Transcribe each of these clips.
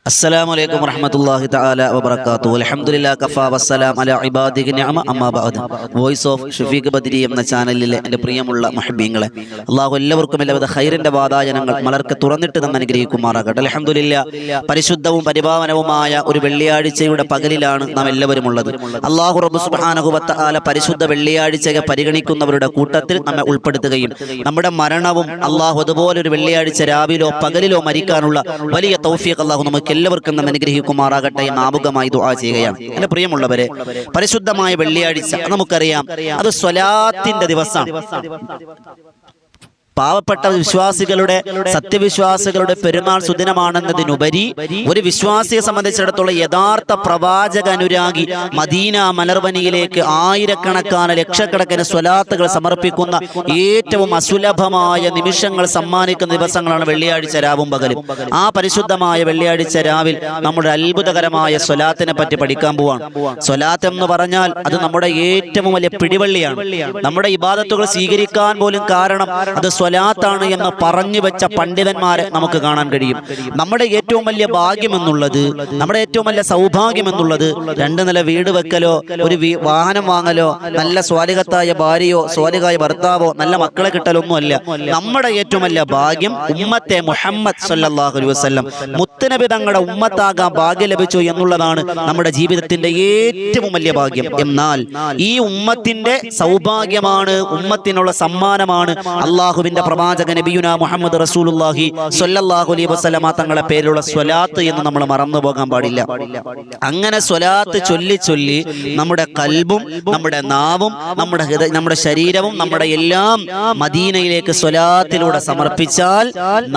അസ്സലാമു അലൈക്കും വറഹ്മത്തുള്ളാഹി തആല വബറകാതുഹു. അൽഹംദുലില്ലാഹി കഫാ വസ്സലാം അലാ ഇബാദിഹി നിഅമ അമ്മാ ബഅദ്. വോയിസ് ഓഫ് ഷഫീഖ് ബദരി എന്ന ചാനലിലെ എൻ്റെ പ്രിയമുള്ള മുഹബ്ബീങ്ങളെ, അല്ലാഹു എല്ലാവർക്കും എല്ലാവിധ ഖൈറിന്റെ വാതായനങ്ങൾ മലർക്ക് തുറന്നിട്ട് തന്ന് അനുഗ്രഹിക്കുമാറാകട്ടെ. അൽഹംദുലില്ലാഹ്, പരിശുദ്ധവും പരിപാവനവുമായ ഒരു വെള്ളിയാഴ്ചയുടെ പകലിലാണ് നാം എല്ലാവരും ഉള്ളത്. അല്ലാഹു റബ്ബ് സുബ്ഹാനഹു വ തആല പരിശുദ്ധ വെള്ളിയാഴ്ചയെ പരിഗണിക്കുന്നവരുടെ കൂട്ടത്തിൽ നമ്മെ ഉൾപ്പെടുത്തുകയും നമ്മുടെ മരണവും അല്ലാഹു അതുപോലെ ഒരു വെള്ളിയാഴ്ച രാവിലോ പകലിലോ മരിക്കാനുള്ള വലിയ തൗഫീഖ് അല്ലാഹു നമുക്ക് എല്ലാവർക്കും നാം അനുഗ്രഹിക്കുമാറാകട്ടെ എന്ന് ആമുഖമായി ദുആ ചെയ്യുകയാണ്. എൻ്റെ പ്രിയമുള്ളവരെ, പരിശുദ്ധമായ വെള്ളിയാഴ്ച നമുക്കറിയാം, അത് സ്വലാത്തിന്റെ ദിവസമാണ്. പാവപ്പെട്ട വിശ്വാസികളുടെ, സത്യവിശ്വാസികളുടെ പെരുന്നാൾ സുദിനമാണെന്നതിനുപരി ഒരു വിശ്വാസിയെ സംബന്ധിച്ചിടത്തോളം യഥാർത്ഥ പ്രവാചക അനുരാഗി മദീന മലർവനിയിലേക്ക് ആയിരക്കണക്കാണ് ലക്ഷക്കണക്കിന് സ്വലാത്തുകൾ സമർപ്പിക്കുന്ന ഏറ്റവും അസുലഭമായ നിമിഷങ്ങൾ സമ്മാനിക്കുന്ന ദിവസങ്ങളാണ് വെള്ളിയാഴ്ച രാവും പകലും. ആ പരിശുദ്ധമായ വെള്ളിയാഴ്ച രാവിൽ നമ്മുടെ അത്ഭുതകരമായ സ്വലാത്തിനെ പറ്റി പഠിക്കാൻ പോവാണ്. സ്വലാത്ത് എന്ന് പറഞ്ഞാൽ അത് നമ്മുടെ ഏറ്റവും വലിയ പിടിവള്ളിയാണ്. നമ്മുടെ ഇബാദത്തുകൾ സ്വീകരിക്കാൻ പോലും കാരണം അത് സ്വലാത്താണ് എന്ന് പറഞ്ഞു വെച്ച പണ്ഡിതന്മാരെ നമുക്ക് കാണാൻ കഴിയും. നമ്മുടെ ഏറ്റവും വലിയ ഭാഗ്യം എന്നുള്ളത്, നമ്മുടെ ഏറ്റവും വലിയ സൗഭാഗ്യം എന്നുള്ളത് 2 നില വീട് വെക്കലോ, ഒരു വാഹനം വാങ്ങലോ, നല്ല സ്വാലിഹത്തായ ഭാര്യയോ സ്വാലിഹായ ഭർത്താവോ നല്ല മക്കളെ കിട്ടലൊന്നുമല്ല. നമ്മുടെ ഏറ്റവും വലിയ ഭാഗ്യം ഉമ്മത്തെ മുഹമ്മദ് സല്ലല്ലാഹു അലൈഹി വസല്ലം, മുത്തുനബി തങ്ങളുടെ ഉമ്മത്താകാൻ ഭാഗ്യം ലഭിച്ചു എന്നുള്ളതാണ് നമ്മുടെ ജീവിതത്തിന്റെ ഏറ്റവും വലിയ ഭാഗ്യം. എന്നാൽ ഈ ഉമ്മത്തിന്റെ സൗഭാഗ്യമാണ്, ഉമ്മത്തിനുള്ള സമ്മാനമാണ് അള്ളാഹുവിന്റെ പ്രവാചക നബിയുനാ മുഹമ്മദ് റസൂലുള്ളാഹി സ്വല്ലല്ലാഹു അലൈഹി വസല്ലമ തങ്ങളുടെ പേരിലുള്ള സ്വലാത്ത് എന്ന് നമ്മൾ മറന്നു പോകാൻ പാടില്ല. അങ്ങനെ സ്വലാത്ത് ചൊല്ലി ചൊല്ലി നമ്മുടെ കൽബും നമ്മുടെ നാവും നമ്മുടെ ശരീരവും നമ്മുടെ എല്ലാം മദീനയിലേക്ക് സ്വലാത്തിലൂടെ സമർപ്പിച്ചാൽ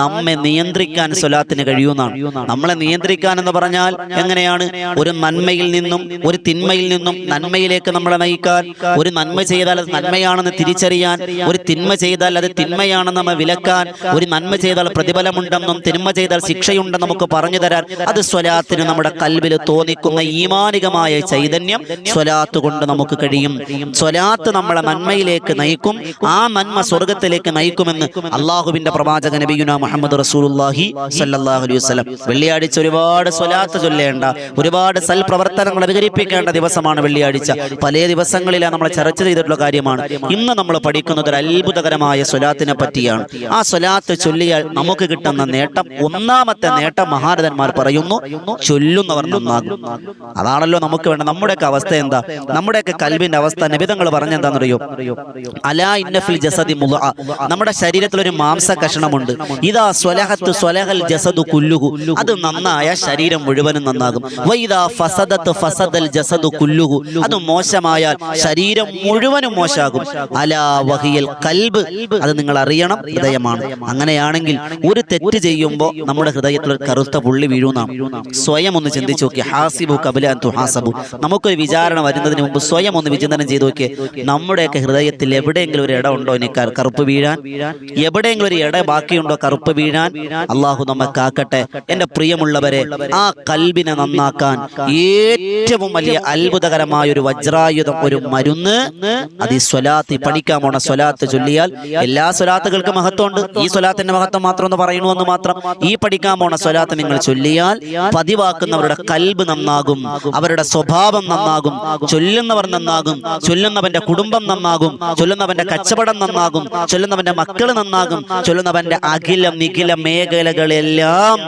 നമ്മെ നിയന്ത്രിക്കാൻ സ്വലാത്തിന് കഴിയുന്നതാണ്. നമ്മളെ നിയന്ത്രിക്കാൻ എന്ന് പറഞ്ഞാൽ എങ്ങനെയാണ്? ഒരു നന്മയിൽ നിന്നും ഒരു തിന്മയിൽ നിന്നും നന്മയിലേക്ക് നമ്മളെ നയിക്കാൻ, ഒരു നന്മ ചെയ്താൽ അത് നന്മയാണെന്ന് തിരിച്ചറിയാൻ, ഒരു തിന്മ ചെയ്താൽ അത് തിന്മയാണെന്ന് നമ്മെ വിലക്കാൻ, ഒരു നന്മ ചെയ്താൽ പ്രതിഫലമുണ്ടെന്നും തിന്മ ചെയ്താൽ ശിക്ഷയുണ്ടെന്നും നമുക്ക് പറഞ്ഞു തരാൻ, അത് സ്വലാത്തിന് നമ്മുടെ കൽബിൽ തോന്നിക്കുന്ന ഈമാനികമായ ചൈതന്യം സ്വലാത്ത് കൊണ്ട് നമുക്ക് കഴിയും. സ്വലാത്ത് നമ്മളെ നന്മയിലേക്ക് നയിക്കും, ആ നന്മ സ്വർഗത്തിലേക്ക് നയിക്കുമെന്ന് അള്ളാഹുവിന്റെ പ്രവാചക നബിയുനാ മുഹമ്മദ് റസൂലുള്ളാഹി സ്വല്ലല്ലാഹു അലൈഹി വസല്ലം. വെള്ളിയാഴ്ച ഒരുപാട് സ്വലാത്ത് ചൊല്ലേണ്ട, ഒരുപാട് സൽപ്രവർത്തനങ്ങൾ വികരിപ്പിക്കേണ്ട ദിവസമാണ് വെള്ളിയാഴ്ച. പല ദിവസങ്ങളിലാണ് നമ്മൾ ചർച്ച ചെയ്തിട്ടുള്ള കാര്യമാണ്. ഇന്ന് നമ്മൾ പഠിക്കുന്നത് ഒരു അത്ഭുതകരമായ സ്വലാത്തിനെ പറ്റിയാണ്. ആ സ്വലാത്ത് ചൊല്ലിയാൽ നമുക്ക് കിട്ടുന്ന നേട്ടം, ഒന്നാമത്തെ നേട്ടം മഹാരഥന്മാർ പറയുന്നു, ചൊല്ലുന്നവർ നന്നാകും. അതാണല്ലോ നമുക്ക് വേണ്ട. നമ്മുടെയൊക്കെ അവസ്ഥ എന്താ? നമ്മുടെയൊക്കെ കൽബിന്റെ അവസ്ഥ നബിതങ്ങൾ പറഞ്ഞെന്താണെന്നറിയോ? അലാ ഇന്ന ഫിൽ ജസദി മുദ്അ, നമ്മുടെ ശരീരത്തിൽ ഒരു മാംസ കഷണമുണ്ട്. ഇദാ സ്വലഹത്ത് സ്വലഹൽ ജസദു കുല്ലുഹു, അത് നന്നായ ശരീരം മുഴുവനും നന്നാകും. വഇദാ ഫസദത്ത് ഫസദൽ ജസദു കുല്ലുഹു, അത് മോശമായാൽ ശരീരം മുഴുവനും മോശമാകും. അലാ വഹിയൽ കൽബ്, അത് നിങ്ങൾ അറിയണം, ഹൃദയമാണ്. അങ്ങനെയാണെങ്കിൽ ഒരു തെറ്റ് ചെയ്യുമ്പോൾ നമ്മുടെ ഹൃദയത്തിൽ ഒരു കറുത്ത പുള്ളി വീഴുന്നതാണ്. സ്വയം ഒന്ന് ചിന്തിച്ചു നോക്കി. ഹാസിബു ഖബല അൻ തുഹാസബു, നമുക്കൊരു വിചാരണ വരുന്നതിന് മുമ്പ് സ്വയം ഒന്ന് വിചിന്തനം ചെയ്തു നോക്കിയേ. നമ്മുടെയൊക്കെ ഹൃദയത്തിൽ എവിടെയെങ്കിലും ഒരു ഇട ഉണ്ടോ ഇനി കറുപ്പ് വീഴാൻ? എവിടെയെങ്കിലും ഒരു ഇട ബാക്കിയുണ്ടോ കറുപ്പ് വീഴാൻ? അള്ളാഹു നമ്മെ കാക്കട്ടെ. എന്റെ പ്രിയമുള്ളവരെ, ആ കൽബിനെ നന്നാക്കാൻ ഏറ്റവും വലിയ അത്ഭുതകരമായ ഒരു വജ്രായുധം, ഒരു മരുന്ന്, അത് ഈ സ്വലാത്ത്, പഠിക്കാൻ പോണ സ്വലാത്ത് ചൊല്ലിയാൽ. എല്ലാ സ്വലാത്തുകൾക്ക് മഹത്വമുണ്ട്, ഈ സ്വലാത്തിന്റെ മഹത്വം മാത്രം ഒന്ന് പറയണമെന്ന് മാത്രം. ഈ പഠിക്കാൻ പോണ സ്വലാത്ത് നിങ്ങൾ ചൊല്ലിയാൽ പതിവാക്കുന്നവരുടെ കൽബ് നന്നാകും, അവരുടെ സ്വഭാവം നന്നാകും, ചൊല്ലുന്നവർ നന്നാകും, ചൊല്ലുന്നവന്റെ കുടുംബം നന്നാകും, ചൊല്ലുന്നവന്റെ കച്ചവടം നന്നാകും, ചൊല്ലുന്നവന്റെ മക്കൾ നന്നാകും, ചൊല്ലുന്നവന്റെ അഖില നിഖില മേഖലകളെല്ലാം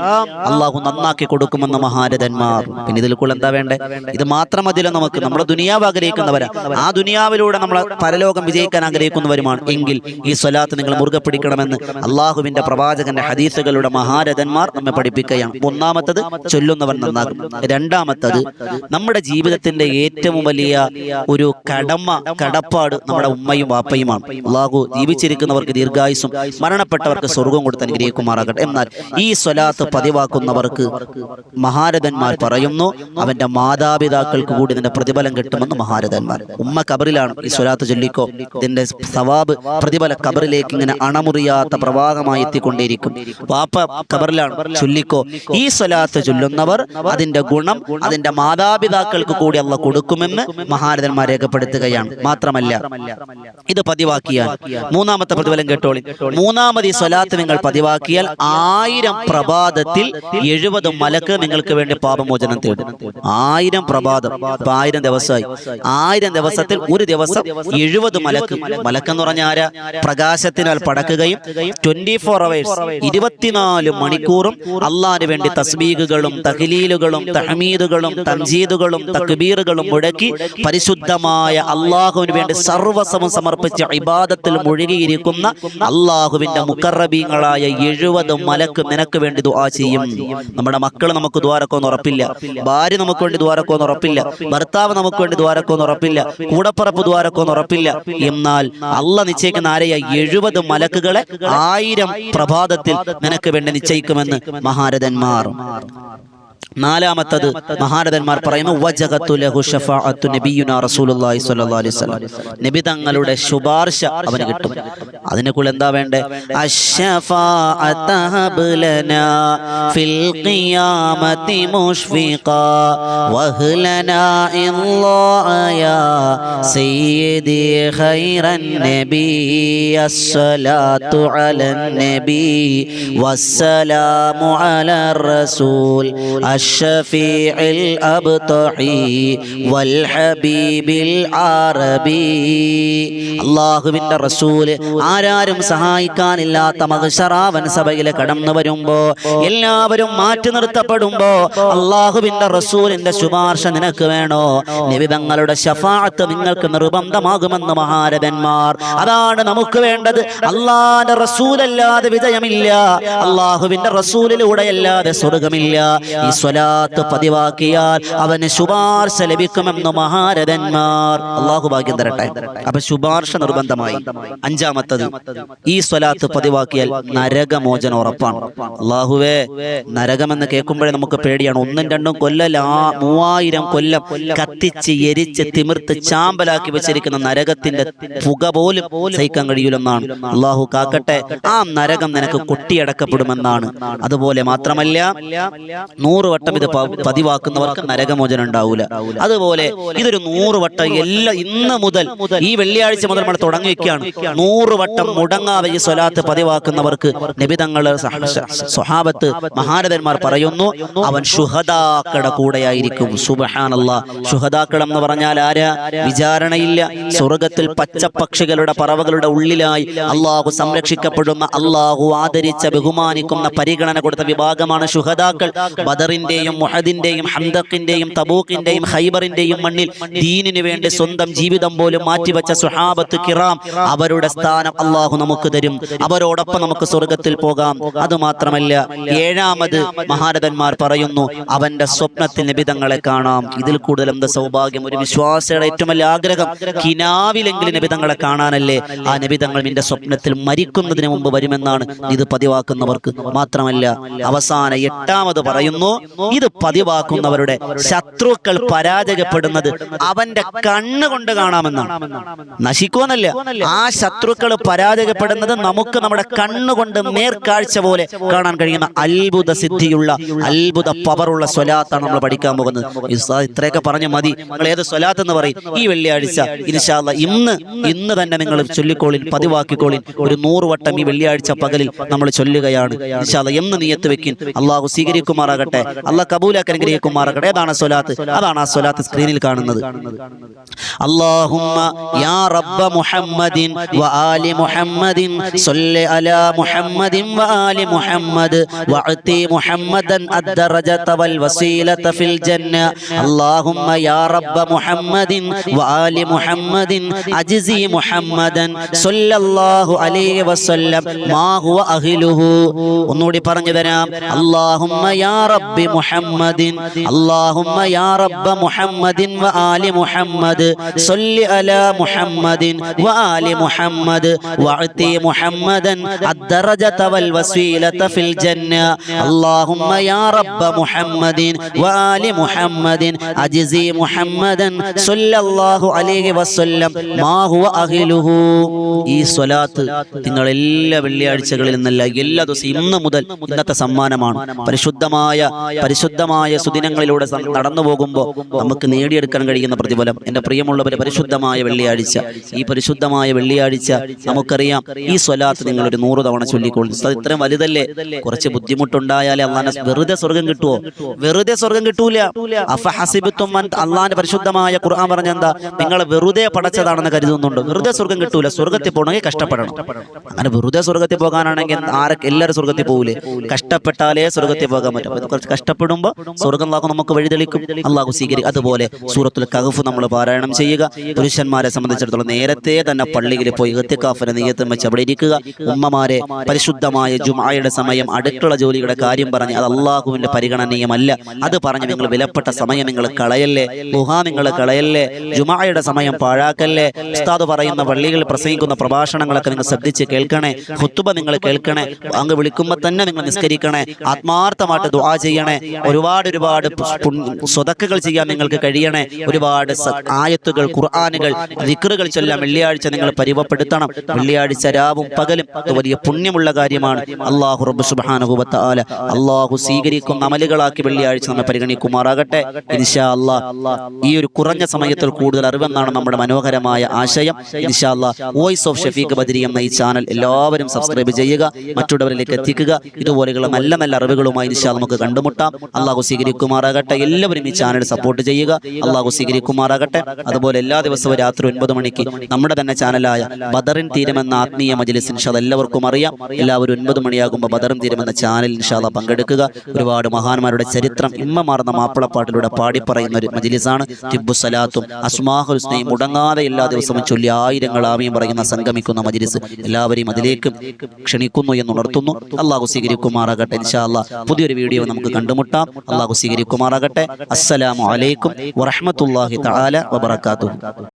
അള്ളാഹു നന്നാക്കി കൊടുക്കുമെന്ന് മഹാരഥന്മാർ. പിന്നെ ഇതിൽ കൂടെ എന്താ വേണ്ടേ? ഇത് മാത്രം മതിയല്ലോ നമുക്ക്. നമ്മുടെ ദുനിയാവ് ആഗ്രഹിക്കുന്നവരാ, ആ ദുനിയാവിലൂടെ നമ്മൾ പരലോകം വിജയിക്കാൻ ആഗ്രഹിക്കുന്നവരുമാണ് എങ്കിൽ ഈ സ്വലാത്ത് നിങ്ങൾ മുറുകെ പിടിക്കണമെന്ന് അള്ളാഹുവിന്റെ പ്രവാചകന്റെ ഹദീസുകളുടെ മഹാരഥന്മാർ നമ്മെ പഠിപ്പിക്കുകയാണ്. ഒന്നാമത്തത് ചൊല്ലുന്നവൻ നന്നാകും. രണ്ടാമത്തത് നമ്മുടെ ജീവിതത്തിന്റെ ഏറ്റവും വലിയ ഒരു കടപ്പാട് നമ്മുടെ ഉമ്മയും വാപ്പയുമാണ്. അള്ളാഹു ജീവിച്ചിരിക്കുന്നവർക്ക് ദീർഘായുസ്സും മരണപ്പെട്ടവർക്ക് സ്വർഗം കൊടുത്ത് അനുഗ്രഹിക്കുമാറാകട്ടെ. എന്നാൽ ഈ സ്വലാത്ത് പതിവാക്കുന്നവർക്ക് മഹാരഥന്മാർ പറയുന്നു, അവന്റെ മാതാപിതാക്കൾക്ക് കൂടി ഇതിന്റെ പ്രതിഫലം കിട്ടുമെന്ന് മഹാരഥന്മാർ. ഉമ്മ ഖബറിലാണ്, ഈ സ്വലാത്ത് ചൊല്ലിക്കോ, ഇതിന്റെ സവാബ് പ്രതിഫല ഖബറിലേക്ക് ഇങ്ങനെ അണമുറിയാത്ത പ്രവാഹമായി എത്തിക്കൊണ്ടേയിരിക്കും. വാപ്പ ഖബറിലാണ്, ചൊല്ലിക്കോ. ഈ സ്വലാത്ത് ചൊല്ലുന്നവർ അതിന്റെ ഗുണം അതിന്റെ മാതാപിതാക്കൾക്ക് കൂടി അള്ളാഹ് കൊടുക്കുമെന്ന് മഹാരഥന്മാർ രേഖപ്പെടുത്തുകയാണ്. മാത്രമല്ല, ഇത് പതിവാക്കിയാൽ മൂന്നാമത്തെ പ്രതിഫലം കേട്ടോളി. മൂന്നാമത് ഈ സ്വലാത്ത് നിങ്ങൾ പതിവാക്കിയാൽ 1000 പ്രഭാതത്തിൽ 70 മലക്ക് നിങ്ങൾക്ക് വേണ്ടി പാപമോചനം തേടും. 1000 പ്രഭാതം, 1000 ദിവസമായി. 1000 ദിവസത്തിൽ ഒരു ദിവസം 70 മലക്ക്. മലക്കെന്ന് പറഞ്ഞ ആരാ? പ്രകാശത്തിനാൽ പടക്കുകയും 24 hours 24 മണിക്കൂറും അള്ളാഹിന് വേണ്ടി തസ്ബീഹുകളും തഹ്ലീലുകളും തഹ്മീദുകളും തംജീദുകളും തക്ബീറുകളും മുഴക്കി പരിശുദ്ധമായ അള്ളാഹുവിന് വേണ്ടി സർവ്വസ്വം സമർപ്പിച്ച ഇബാദത്തിൽ മുഴുകിയിരിക്കുന്ന അള്ളാഹുവിന്റെ മുഖറബീങ്ങളായ 70 മലക്ക് നിനക്ക് വേണ്ടി ദുആ ചെയ്യും. നമ്മുടെ മക്കൾ നമുക്ക് ദുആരക്കോന്ന് ഉറപ്പില്ല, ഭാര്യ നമുക്ക് വേണ്ടി ദുആരക്കോന്ന് ഉറപ്പില്ല, ഭർത്താവ് നമുക്ക് വേണ്ടി ദുആരക്കോന്ന് ഉറപ്പില്ല, കൂടപ്പറപ്പ് ദുആരക്കോന്ന് ഉറപ്പില്ല. എന്നാൽ അള്ളാഹ് നിശ്ചയിക്കുന്ന ആരെയാ? 70 മലക്കുകളെ 1000 പ്രഭാതത്തിൽ നിനക്ക് വേണ്ടി നിശ്ചയിക്കുമെന്ന് മഹാരഥന്മാർ. നാലാമത്തത് മഹാരഥന്മാർ പറയുന്നു, വജഗതു ലഹു ശഫാഅത്തു നബിയുനാ റസൂലുള്ളാഹി സ്വല്ലല്ലാഹു അലൈഹി വസല്ലം. നബി തങ്ങളുടെ ശുപാർശ അവന് കിട്ടും. അതിനെക്കുള്ള എന്താ വേണ്ടേ? അശ്ശഫാഅത ഹബ്ലനാ ഫിൽ ഖിയാമത്തി മുഷ്ഫിഖാ വഹ്ലനാ ഇല്ലായാ സയ്യിദി ഖൈറൻ നബി അസ്സലാത്തു അലൻ നബി വസ്സലാമു അലർ റസൂൽ الشفيع الأبطحي والحبيب العربي. അല്ലാഹുവിന്റെ റസൂൽ ആരാരും സഹായിക്കാനില്ലാത്ത മഹ്ശറാവൻ സഭയിൽ കടന്നു വരുമ്പോ, എല്ലാവരും മാറ്റി നിർത്തപ്പെടുമ്പോ അല്ലാഹുവിന്റെ റസൂലിന്റെ ശുപാർശ നിനക്ക് വേണോ? നബി തങ്ങളുടെ ശഫാഅത്ത് നിങ്ങൾക്ക് നിർബന്ധമാകുമെന്ന് മഹാരഥന്മാർ. അതാണ് നമുക്ക് വേണ്ടത്. അല്ലാഹുവിന്റെ റസൂലല്ലാതെ വിജയമില്ല, അല്ലാഹുവിന്റെ റസൂലിലൂടെയല്ലാതെ സ്വർഗമില്ല. ഈ സ്വലാത്ത് പതിവാക്കിയാൽ അവന് ശുപാർശ ലഭിക്കുമെന്ന് മഹാരഥന്മാർ. അള്ളാഹു ഭാഗ്യം തരട്ടെ. അപ്പൊ ശുപാർശ നിർബന്ധമായി. അഞ്ചാമത്തത്, ഈ സ്വലാത്ത് പതിവാക്കിയാൽ നരകമോചനം ഉറപ്പാണ്. അള്ളാഹുവേ, നരകമെന്ന് കേൾക്കുമ്പോഴേ നമുക്ക് പേടിയാണ്. 1-2 കൊല്ലം 3000 കൊല്ലം കത്തിച്ച് എരിച്ച് തിമിർത്ത് ചാമ്പലാക്കി വെച്ചിരിക്കുന്ന നരകത്തിന്റെ പുക പോലും സഹിക്കാൻ കഴിയില്ലെന്നാണ്. അള്ളാഹു കാക്കട്ടെ. ആ നരകം നിനക്ക് കൊട്ടിയടക്കപ്പെടുമെന്നാണ്. അതുപോലെ മാത്രമല്ല, 100 വട്ടം ഇത് പതിവാക്കുന്നവർക്ക് നരകമോചനം ഉണ്ടാവൂല. അതുപോലെ ഇതൊരു 100 വട്ടം ഇന്ന് മുതൽ, ഈ വെള്ളിയാഴ്ച മുതൽ നമ്മൾ തുടങ്ങി വെക്കുകയാണ്. 100 വട്ടം മുടങ്ങാതെ ഈ സ്വലാത്ത് പതിവാക്കുന്നവർക്ക് നബി തങ്ങൾ സ്വഹാബത്ത് മഹാരഥന്മാർ പറയുന്നു, അവൻ ശുഹദാക്കളുടെ കൂടെയായിരിക്കും. സുബ്ഹാനല്ലാഹ്. ശുഹദാക്കൾ എന്ന് പറഞ്ഞാൽ ആരാ? വിചാരണയില്ല, സ്വർഗത്തിൽ പച്ചപ്പക്ഷികളുടെ പറവകളുടെ ഉള്ളിലായി അള്ളാഹു സംരക്ഷിക്കപ്പെടുന്ന, അള്ളാഹു ആദരിച്ച ബഹുമാനിക്കുന്ന പരിഗണന കൊടുത്ത വിഭാഗമാണ് ശുഹദാക്കൾ. ബദറിന്റെയും മുഹദിന്റെയും ഹംദഖിന്റെയും തബൂക്കിന്റെയും ഖൈബറിന്റെയും മണ്ണിൽ ദീനിനു വേണ്ടി സ്വന്തം ജീവിതം പോലും മാറ്റിവെച്ച സ്വഹാബത്ത് കിറാം, അവരുടെ സ്ഥാനം അള്ളാഹു നമുക്ക് തരും. അവരോടൊപ്പം നമുക്ക് സ്വർഗത്തിൽ പോകാം. അതുമാത്രമല്ല, 7ാമത് മഹാരഥന്മാർ പറയുന്നു, അവന്റെ സ്വപ്നത്തിൽ നബിതങ്ങളെ കാണാം. ഇതിൽ കൂടുതൽ എന്ത് സൗഭാഗ്യം! ഒരു വിശ്വാസിയുടെ ഏറ്റവും വലിയ ആഗ്രഹം കിനാവിലെങ്കിലും നബിതങ്ങളെ കാണാനല്ലേ? ആ നബിതങ്ങൾ നിന്റെ സ്വപ്നത്തിൽ മരിക്കുന്നതിന് മുമ്പ് വരുമെന്നാണ് ഇത് പതിവാക്കുന്നവർക്ക്. മാത്രമല്ല, അവസാന 8ാമത് പറയുന്നു, ഇത് പതിവാക്കുന്നവരുടെ ശത്രുക്കൾ പരാജയപ്പെടുന്നത് അവന്റെ കണ്ണുകൊണ്ട് കാണാമെന്നാണ്. നശിക്കുമെന്നല്ല, ആ ശത്രുക്കൾ പരാജയപ്പെടുന്നത് നമുക്ക് നമ്മുടെ കണ്ണുകൊണ്ട് നേർക്കാഴ്ച പോലെ കാണാൻ കഴിയുന്ന അത്ഭുത സിദ്ധിയുള്ള, അത്ഭുത പവറുള്ള സ്വലാത്താണ് നമ്മൾ പഠിക്കാൻ പോകുന്നത്. ഇത്രയൊക്കെ പറഞ്ഞ മതി. നിങ്ങൾ ഏത് സ്വലാത്ത് എന്ന് പറയും? ഈ വെള്ളിയാഴ്ച ഇൻഷാ അല്ലാഹ് ഇന്ന് തന്നെ നിങ്ങൾ ചൊല്ലിക്കോളിൻ, പതിവാക്കിക്കോളിൻ. ഒരു 100 വട്ടം ഈ വെള്ളിയാഴ്ച പകലിൽ നമ്മൾ ചൊല്ലുകയാണ്. ഇൻഷാ അല്ലാഹ് എന്ന് നിയത്ത് വെക്കിൻ. അള്ളാഹു സ്വീകരിക്കുമാറാകട്ടെ, അള്ളാഹ് കബൂലാക്കി അനുഗ്രഹിക്കുമാറാകട്ടെ. ഏതാണ് സ്വലാത്ത്? അതാണ് ആ സ്വലാത്ത് സ്ക്രീനിൽ കാണുന്നത്. അല്ലാഹുമ്മ യാ റബ്ബ മുഹമ്മദിൻ വ ആലി മുഹമ്മദിൻ സ്വല്ലി അലാ മുഹമ്മദിൻ വ ആലി മുഹമ്മദ് വഅതി മുഹമ്മദൻ അദ്ദറജത വൽ വസീലത ഫിൽ ജന്ന. അല്ലാഹുമ്മ യാ റബ്ബ മുഹമ്മദിൻ വ ആലി മുഹമ്മദിൻ അജ്സി മുഹമ്മദൻ സ്വല്ലല്ലാഹു അലൈഹി വസല്ലം മാ ഹുവ അഹ്ലുഹു. ഒന്നുകൂടി പറഞ്ഞു തരാം. അല്ലാഹുമ്മ യാ റബ്ബി മുഹമ്മദിൻ അല്ലാഹുമ്മ യാ റബ്ബ മുഹമ്മദിൻ വ ആലി മുഹമ്മദ് സ്വല്ലി അലാ മുഹമ്മദിൻ വ ആലി മുഹമ്മദ് വഅതി മുഹമ്മദൻ അദ്ദറജത വൽ വസീലത ഫിൽ ജന്ന അല്ലാഹുമ്മ യാ റബ്ബ മുഹമ്മദിൻ വ ആലി മുഹമ്മദിൻ അജ്സി മുഹമ്മദൻ സ്വല്ലല്ലാഹു അലൈഹി വസല്ലം മാ ഹുവ അഹ്ലുഹു. ഈ സ്വലാത്ത് നിങ്ങൾ എല്ലാ വെള്ളിയാഴ്ചകളിൽ നിന്നല്ല, എല്ലാ ദിവസവും ഇന്ന് മുതൽ ഇന്നത്തെ സമ്മാനമാണ്. പരിശുദ്ധമായ സുദിനങ്ങളിലൂടെ നടന്നു പോകുമ്പോൾ നമുക്ക് നേടിയെടുക്കാൻ കഴിയുന്ന പ്രതിഫലം. എൻ്റെ പ്രിയമുള്ളവരെ, പരിശുദ്ധമായ വെള്ളിയാഴ്ച, ഈ പരിശുദ്ധമായ വെള്ളിയാഴ്ച നമുക്കറിയാം, ഈ സ്വലാത്ത് നിങ്ങൾ ഒരു 100 തവണ ചൊല്ലിക്കൊള്ളു. അത് ഇത്രയും വലുതല്ലേ? കുറച്ച് ബുദ്ധിമുട്ടുണ്ടായാലേ അള്ളാഹ് വെറുതെ സ്വർഗം കിട്ടുമോ? വെറുതെ സ്വർഗം കിട്ടൂല. അഫഹസിബതും അള്ളാഹിന്റെ പരിശുദ്ധമായ ഖുർആൻ പറഞ്ഞെന്താ? നിങ്ങൾ വെറുതെ പടച്ചതാണെന്ന് കരുതുന്നുണ്ടോ? വെറുതെ സ്വർഗം കിട്ടൂല. സ്വർഗത്തിൽ പോകണമെങ്കിൽ കഷ്ടപ്പെടണം. അങ്ങനെ വെറുതെ സ്വർഗത്തിൽ പോകാനാണെങ്കിൽ എല്ലാവരും സ്വർഗത്തിൽ പോകൂലേ? കഷ്ടപ്പെട്ടാലേ സ്വർഗത്തിൽ പോകാൻ പറ്റും. കുറച്ച് കഷ്ടപ്പെടുമ്പോൾ സ്വർഗം അല്ലാഹു നമുക്ക് വഴിതെളിക്കും, അള്ളാഹു സ്വീകരിക്കും. അതുപോലെ സൂറത്തുൽ കഹ്ഫ് നമ്മൾ പാരായണം ചെയ്യുക. പുരുഷന്മാരെ സംബന്ധിച്ചിടത്തോളം നേരത്തെ തന്നെ പള്ളിയിൽ പോയി ഇത്തിഖാഫിനെ നിയ്യത്തും വെച്ച് അവിടെ ഇരിക്കുക. ഉമ്മമാരെ പരിശുദ്ധമായ ജുമുഅയുടെ സമയം അടുക്കള ജോലിയുടെ കാര്യം പറഞ്ഞ് അത് അള്ളാഹുവിന്റെ പരിഗണനീയമല്ല. അത് പറഞ്ഞ് നിങ്ങൾ വിലപ്പെട്ട സമയം നിങ്ങൾ കളയല്ലേ, നിങ്ങൾ കളയല്ലേ, ജുമുഅയുടെ സമയം പാഴാക്കല്ലേ. ഉസ്താദ് പറയുന്ന പള്ളികളിൽ പ്രസംഗിക്കുന്ന പ്രഭാഷണങ്ങളൊക്കെ നിങ്ങൾ ശ്രദ്ധിച്ച് കേൾക്കണേ. ഖുത്ബ നിങ്ങൾ കേൾക്കണേ. അങ്ങ് വിളിക്കുമ്പോൾ തന്നെ നിങ്ങൾ നിസ്കരിക്കണേ. ആത്മാർത്ഥമായിട്ട് ദുആ ചെയ്യണേ. ഒരുപാട് സ്വതക്കകൾ ചെയ്യാൻ നിങ്ങൾക്ക് കഴിയണേ. ഒരുപാട് ആയത്തുകൾ, ഖുർആനുകൾ, ദിക്റുകൾ ചൊല്ലാൻ വെള്ളിയാഴ്ച നിങ്ങൾ പരിവപ്പെടുത്തണം. വെള്ളിയാഴ്ച രാവും പകലും വലിയ പുണ്യമുള്ള കാര്യമാണ്. അല്ലാഹു റബ്ബ് സുബ്ഹാനഹു വ തആല അല്ലാഹു സ്വീകരിക്കുന്ന അമലുകളാക്കി വെള്ളിയാഴ്ച നമ്മെ പരിഗണിക്കുമാറാകട്ടെ ഇൻഷാ അല്ലാഹ്. ഈ ഒരു കുറഞ്ഞ സമയത്തിൽ കൂടുതൽ അറിവെന്നാണ് നമ്മുടെ മനോഹരമായ ആശയം. ഇൻഷാ അല്ലാഹ് വോയിസ് ഓഫ് ഷഫീഖ് ബദരി എന്ന ഈ ചാനൽ എല്ലാവരും സബ്സ്ക്രൈബ് ചെയ്യുക, മറ്റുള്ളവരിലേക്ക് എത്തിക്കുക. ഇതുപോലെയുള്ള നല്ല നല്ല അറിവുകളുമായി ഇൻഷാ അല്ലാഹ് നമുക്ക് കണ്ടുമുട്ടാം. അല്ലാഹു സ്വീകരിക്കുമാറാകട്ടെ. എല്ലാവരും ഈ ചാനൽ സപ്പോർട്ട് ചെയ്യുക. അല്ലാഹു സ്വീകരിക്കുമാറാകട്ടെ. അതുപോലെ എല്ലാ ദിവസവും രാത്രി 9 മണിക്ക് നമ്മുടെ തന്നെ ചാനലായ ബദറിൻ തീരമെന്ന ആത്മീയ മജ്ലിസ് ഇൻഷാ അല്ലാഹ് എല്ലാവർക്കും അറിയാം. എല്ലാവരും 9 മണിയാകുമ്പോൾ ബദറിൻ തീരമെന്ന ചാനൽ ഇൻഷാ അല്ലാഹ് പങ്കെടുക്കുക. ഒരുപാട് മഹാന്മാരുടെ ചരിത്രം ഇമ്മമാർന്ന മാപ്പിളപ്പാട്ടിലൂടെ പാടിപ്പറയുന്ന ഒരു മജ്ലിസാണ്. തിബ്ബു സലാത്തും അസ്മാഹുൽ ഹുസ്നയും മുടങ്ങാതെ എല്ലാ ദിവസവും ചൊല്ലി ആയിരങ്ങൾ ആമീൻ പറയുന്ന സംഗമിക്കുന്ന മജ്ലിസ്. എല്ലാവരെയും അതിലേക്ക് ക്ഷണിക്കുന്നു എന്നുണർത്തുന്നു. അല്ലാഹു സ്വീകരിക്കുമാറാകട്ടെ. ഇൻഷാ അല്ലാഹ് പുതിയൊരു വീഡിയോ നമുക്ക് കണ്ടുമുട്ടാം. അല്ലാഹു സ്വീകരിക്കുമാറാകട്ടെ. അസ്സലാമു അലൈക്കും വറഹ്മത്തുള്ളാഹി തആല വബറകാതുഹു.